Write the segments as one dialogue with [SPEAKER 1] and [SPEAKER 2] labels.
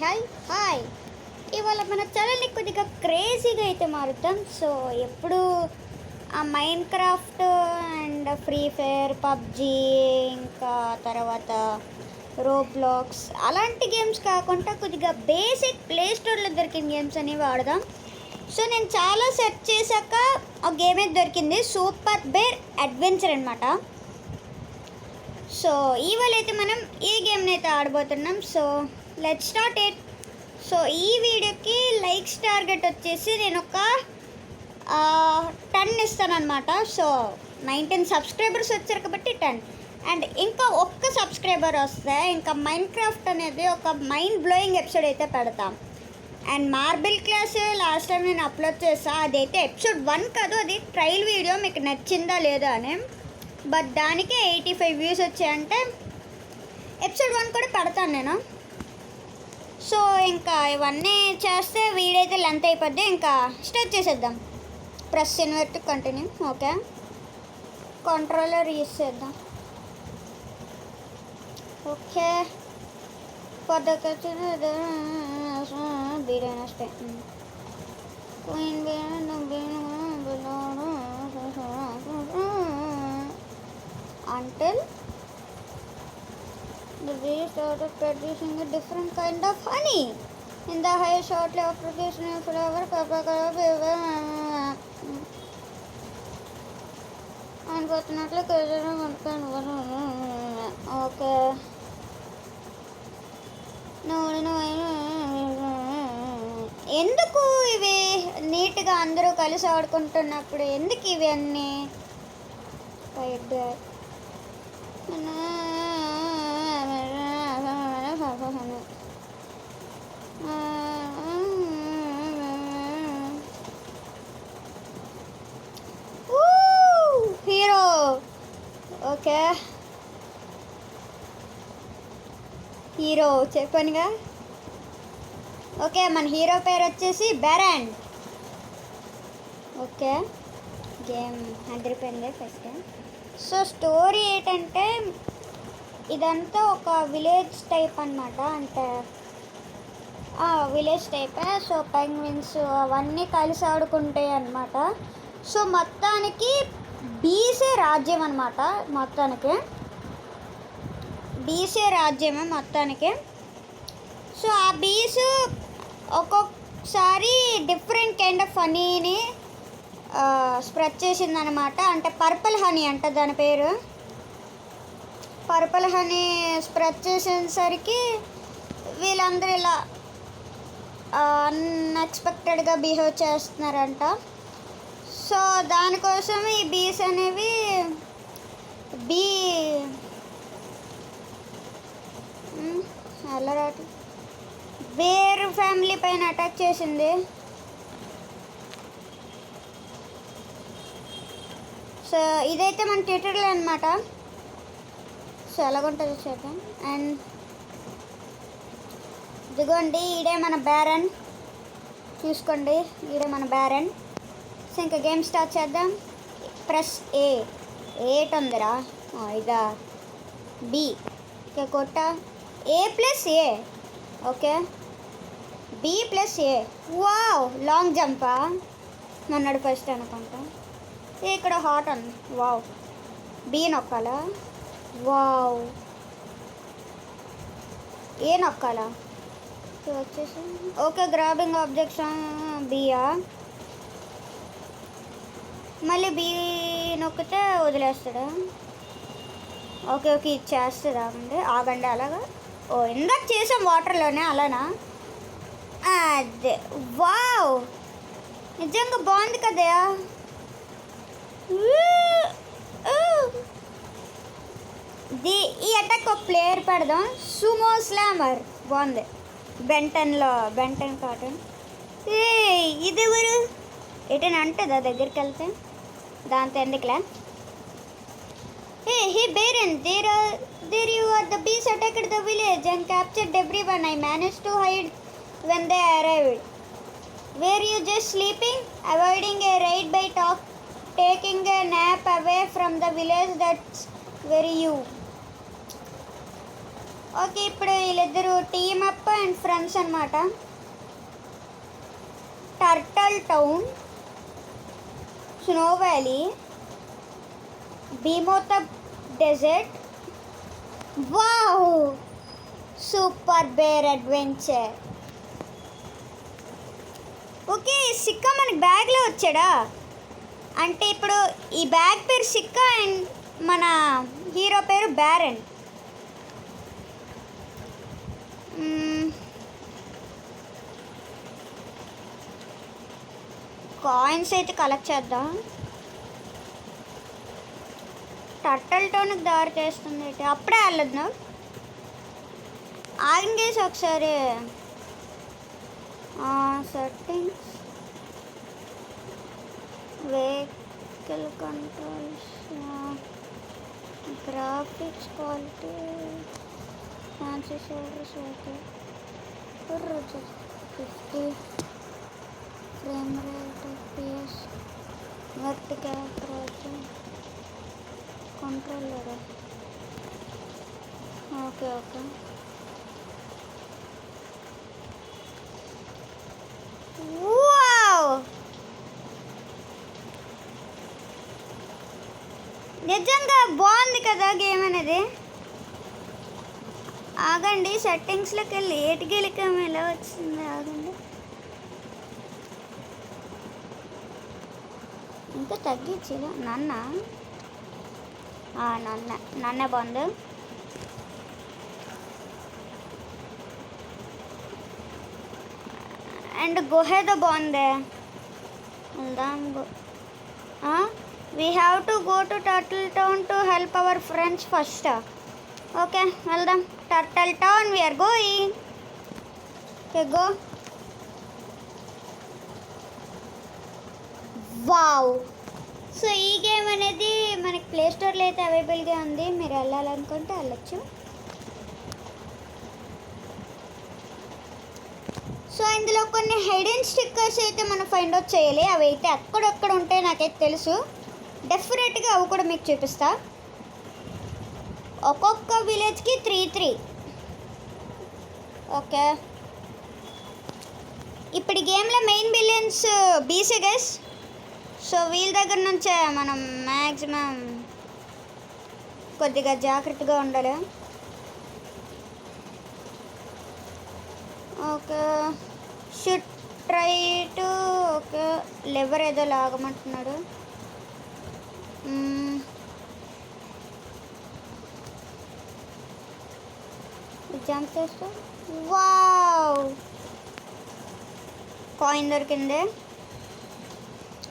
[SPEAKER 1] Hi hi hi ఇవాళ మన ఛానల్ని కొద్దిగా క్రేజీగా అయితే మారుద్దాం. సో ఎప్పుడు ఆ Minecraft and free fire, PUBG, ఇంకా తర్వాత రోబ్లాక్స్ అలాంటి గేమ్స్ కాకుండా కొద్దిగా బేసిక్ ప్లే స్టోర్లో దొరికిన గేమ్స్ అనేవి ఆడదాం. సో నేను చాలా సెర్చ్ చేశాక ఒక గేమ్ అయితే దొరికింది, సూపర్ బేర్ అడ్వెంచర్ అనమాట. సో ఇవాళ అయితే మనం ఈ గేమ్ని అయితే ఆడబోతున్నాం. So let's start it. So ఈ వీడియోకి లైక్స్ టార్గెట్ వచ్చేసి నేను ఒక 10 ఇస్తాను అనమాట. సో 19 సబ్స్క్రైబర్స్ వచ్చారు కాబట్టి 10, అండ్ ఇంకా ఒక్క సబ్స్క్రైబర్ వస్తే ఇంకా మైన్ క్రాఫ్ట్ అనేది ఒక మైండ్ బ్లోయింగ్ ఎపిసోడ్ అయితే పెడతాం. And marble class last time నేను అప్లోడ్ చేసా, అదైతే ఎపిసోడ్ 1 కాదు, అది ట్రయల్ వీడియో, మీకు నచ్చిందా లేదా అని. బట్ దానికి 85 వ్యూస్ వచ్చాయంటే ఎపిసోడ్ 1 కూడా పెడతాను నేను. సో ఇంకా ఇవన్నీ చేస్తే వీడియో అయితే లెంత్ అయిపోద్ది. ఇంకా స్టార్ట్ చేసేద్దాం. Press invert continue. Okay, controller use చేద్దాం. ఓకే, బిర్యానీ stay until the bee started producing a different kind of honey. In the high shortly of producing a flower, unfortunately, okay. No. ఎందుకు ఇవి నీట్గా అందరూ కలిసి ఆడుకుంటున్నప్పుడు ఎందుకు ఇవి అన్నీ హీరో? ఓకే, హీరో చెప్పానుగా. ఓకే, మన హీరో పేరు వచ్చేసి బెరన్. ఓకే, గేమ్ అదిరిపోయింది ఫస్ట్. సో స్టోరీ ఏంటంటే ఇదంతా ఒక విలేజ్ టైప్ అనమాట, అంటే విలేజ్ టైపే. సో పెంగ్విన్స్ అవన్నీ కలిసి ఆడుకుంటాయి అనమాట. సో మొత్తానికి బీసే రాజ్యం అనమాట, మొత్తానికి బీసే రాజ్యమే మొత్తానికి. సో ఆ బీస్ ఒక్కొక్కసారి డిఫరెంట్ కైండ్ ఆఫ్ హనీని స్ప్రెడ్ చేసిందనమాట. అంటే పర్పుల్ హనీ అంట దాని పేరు. పర్పుల్ హనీ స్ప్రెడ్ చేసేసరికి వీళ్ళందరూ ఇలా అన్ఎక్స్పెక్టెడ్గా బిహేవ్ చేస్తున్నారంట. సో దానికోసం ఈ బీస్ అనేవి అల్లరాటు బేర్ ఫ్యామిలీ పైన అటాక్ చేసింది. సో ఇదైతే మన ట్విట్టర్లో అనమాట. సో ఎలాగుంటుందో చూద్దాం. అండ్ ఇదిగోండి, ఈడే మన బ్యారన్, చూసుకోండి, ఈడే మన బ్యారన్. సో ఇంకా గేమ్ స్టార్ట్ చేద్దాం. ప్రెస్ ఏట్ ఉందిరా, ఇదా బి. ఓకే, కొట్ట A+A. Okay, B+A. Wow, long జంపా మొన్నడు ఫస్ట్ అనుకుంటా. ఇక్కడ హాట్ ఉంది. వావ్, బి నొక్కాలా? వావ్, ఏ నొక్కాలా? వచ్చేసి ఓకే, గ్రాబింగ్ ఆబ్జెక్ట్స్ బియా. మళ్ళీ బి నొక్కితే వదిలేస్తాడా? ఓకే ఓకే, ఇది చేస్తుందా? ఆగండి అలాగా. ఓ, ఇందాక చేసాం వాటర్లోనే, అలానా? అదే, వావ్, నిజంగా బాగుంది కదా. ఈ అటాక్ ఒక ప్లేయర్ పెడదాం, సుమో స్లామర్. బాగుంది, బెంటన్ కాటన్. ఇది ఎవరు? ఎటైనా అంటుందా దగ్గరికి వెళ్తే? దాంతో ఎందుకులే. Hey Baron, there you are. The bees attacked the village and captured everyone. I managed to hide when they arrived. Were you just sleeping, avoiding a raid by taking a nap away from the village? That's very you. Okay, ఇప్పుడు వీళ్ళిద్దరు team up and friends అనమాట. Turtle town, snow valley, Beemothep desert. Wow, super bear adventure. Okay, సిక్కా మనకి బ్యాగ్లో వచ్చాడా? అంటే ఇప్పుడు ఈ బ్యాగ్ పేరు సిక్కా అండ్ మన హీరో పేరు బ్యారన్. కాయిన్స్ అయితే కలెక్ట్ చేద్దాం. టర్టల్ టౌన్కి దారి చేస్తుంది అయితే అప్పుడే వెళ్ళొద్దు. ఆగేసి ఒకసారి settings, vehicle controls, graphics quality, fancy service అయితే 50 frame rate, FPS, vertical approach, controller. Okay okay, wow, నిజంగా బాగుంది కదా గేమ్ అనేది. ఆగండి, సెట్టింగ్స్లోకి వెళ్ళి ఏటికెళ్ళికాము ఎలా వచ్చింది. ఆగండి, ఇంకా తగ్గించదా? నన్నే బాగుంది. అండ్ గుహేదో బాగుంది, వెళ్దాం. We have to go to turtle town to help our friends first. Okay, వెళ్దాం. Turtle town, we are going. Okay, go. Wow, so ఈ గేమ్ అనేది మనకి ప్లే స్టోర్లో అయితే అవైలబుల్గా ఉంది. మీరు వెళ్ళాలనుకుంటే వెళ్ళొచ్చు. సో ఇందులో కొన్ని హైడెన్ స్టిక్కర్స్ అయితే మనం ఫైండ్ అవుట్ చేయాలి. అవి అయితే ఎక్కడెక్కడ ఉంటాయి నాకైతే తెలుసు. డెఫినెట్గా అవి కూడా మీకు చూపిస్తా. ఒక్కొక్క విలేజ్కి 3 ఓకే, ఇప్పుడు ఈ గేమ్లో main villains BC guys. So వీళ్ళ దగ్గర నుంచే మనం మ్యాక్సిమం కొద్దిగా జాగ్రత్తగా ఉండాలి. Okay, should try to. Okay, liver ఏదో లాగమంటున్నాడు. జంప్ చేస్తా. వావ్, కాయిన్ దొరికింది.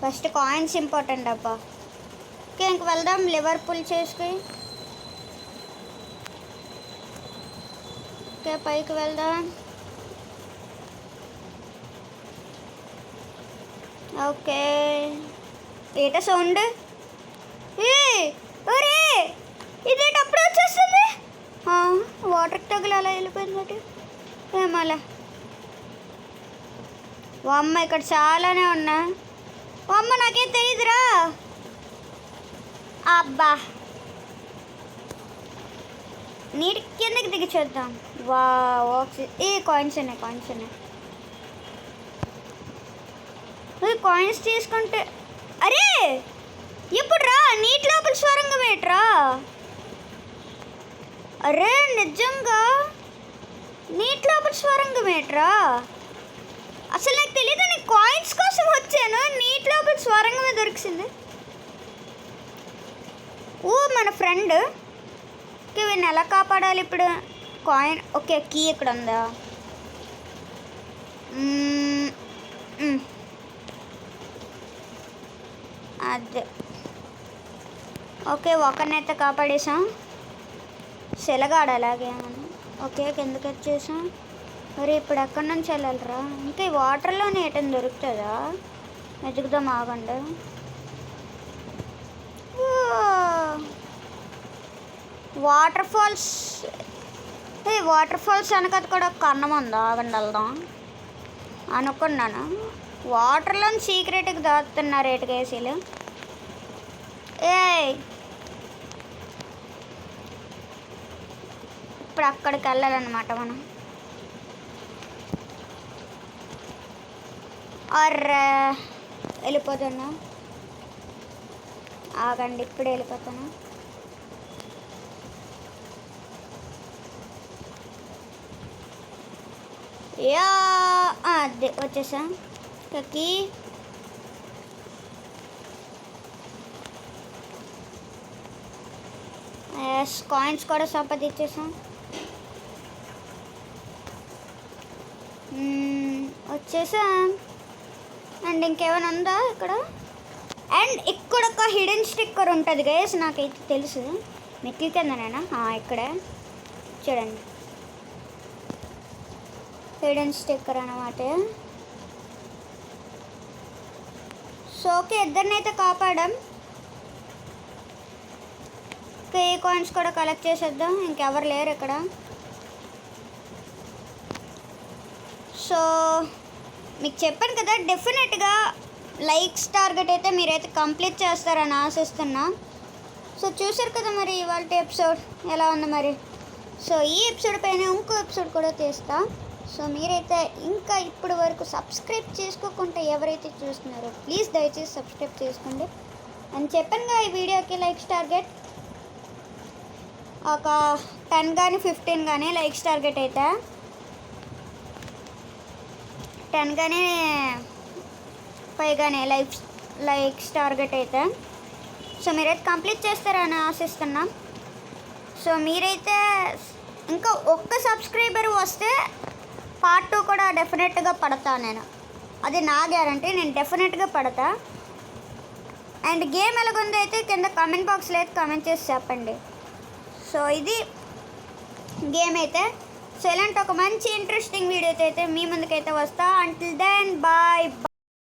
[SPEAKER 1] ఫస్ట్ కాయిన్స్ ఇంపార్టెంట్ అబ్బా. ఓకే, ఇంక వెళ్దాం. లివర్ పుల్ చేసుకుని ఓకే పైకి వెళ్దాం. ఓకే, ఏట సౌండ్? ఒరే, ఇదేంటి అప్పుడు వచ్చేస్తుంది? వాటర్కి తగిలి అలా వెళ్ళిపోయింది. ఏమలా? అమ్మ, ఇక్కడ చాలానే ఉన్నా. అమ్మ, నాకేం తెలియదురా. అబ్బా, నీటి కిందకి దిగి చూద్దాం. వా, ఈ కాయిన్స్ ఉన్నాయి. కాయిన్స్ తీసుకుంటే అరే ఇప్పుడు రా, నీటి లోపల స్వరంగం ఏట్రా? అరే నిజంగా నీటి లోపల స్వరంగం ఏట్రా? అసలు నాకు తెలియదు. నేను కాయిన్స్ కోసం వచ్చాను, నీటి లోపల స్వరంగమే దొరికింది. మన ఫ్రెండ్. ఓకే, వీడిని ఎలా కాపాడాలి ఇప్పుడు? కాయిన్. ఓకే, కీ ఇక్కడ ఉందా? అదే. ఓకే, ఒకరినైతే కాపాడేసాం. సెలగాడు అలాగే. ఓకే, కిందకి వచ్చేసాం. మరి ఇప్పుడు ఎక్కడి నుంచి వెళ్ళాలరా? ఇంకా ఈ వాటర్లోనే ఏటని దొరుకుతుందా? వెతుకుదాం, ఆగండి. Waterfalls. వాటర్ ఫాల్స్ వెనకది కూడా ఒక కన్నం ఉందా? ఆగండి, వెళ్దాం అనుకున్నాను. వాటర్లో సీక్రెట్కి దాస్తున్నారు ఏటుకేసీలు. ఇప్పుడు అక్కడికి వెళ్ళాలన్నమాట మనం. వెళ్ళిపోతున్నా, ఆగండి ఇప్పుడే వెళ్ళిపోతాను. యా అదే వచ్చేసా కీ. కాయిన్స్ కూడా సంపాదించేసాం. వచ్చేసాం. అండ్ ఇంకేమైనా ఉందా ఇక్కడ? అండ్ ఇక్కడ ఒక హిడెన్ స్టిక్కర్ ఉంటుంది గైస్, నాకైతే తెలుసు. మెట్ల కిందనేనా? ఇక్కడే చూడండి, హిడెన్ స్టిక్కర్ అన్నమాట. సో ఓకే, ఇద్దరినైతే కాపాడాం. ఈ కాయిన్స్ కూడా కలెక్ట్ చేసేద్దాం, ఇంకెవరు లేరు ఇక్కడ. సో మీకు చెప్పాను కదా, డెఫినెట్గా లైక్స్ టార్గెట్ అయితే మీరైతే కంప్లీట్ చేస్తారని ఆశిస్తున్నా. సో చూసారు కదా మరి ఇవాళ ఎపిసోడ్ ఎలా ఉంది మరి. సో ఈ ఎపిసోడ్ పైన ఇంకో ఎపిసోడ్ కూడా తీస్తా. సో మీరైతే ఇంకా ఇప్పటి వరకు సబ్స్క్రైబ్ చేసుకోకుండా ఎవరైతే చూస్తున్నారో ప్లీజ్ దయచేసి సబ్స్క్రైబ్ చేసుకోండి. అని చెప్పానుగా ఈ వీడియోకి లైక్స్ టార్గెట్ ఒక 10 కానీ 15 కానీ లైక్స్ టార్గెట్ అయితే 10 కానీ పైగానే లైక్స్ టార్గెట్ అయితే. సో మీరైతే కంప్లీట్ చేస్తారని ఆశిస్తున్నా. సో మీరైతే ఇంకా ఒక్క సబ్స్క్రైబర్ వస్తే పార్ట్ 2 కూడా డెఫినెట్గా పడతా నేను, అది నా గ్యారంటీ, నేను డెఫినెట్గా పడతా. అండ్ గేమ్ ఎలాగుందో అయితే కింద కామెంట్ బాక్స్లో అయితే కామెంట్ చేసి చెప్పండి. సో ఇది గేమ్ అయితే. సో ఇలాంటి ఒక మంచి ఇంట్రెస్టింగ్ వీడియోతో అయితే మీ ముందుకైతే వస్తా. Until then bye.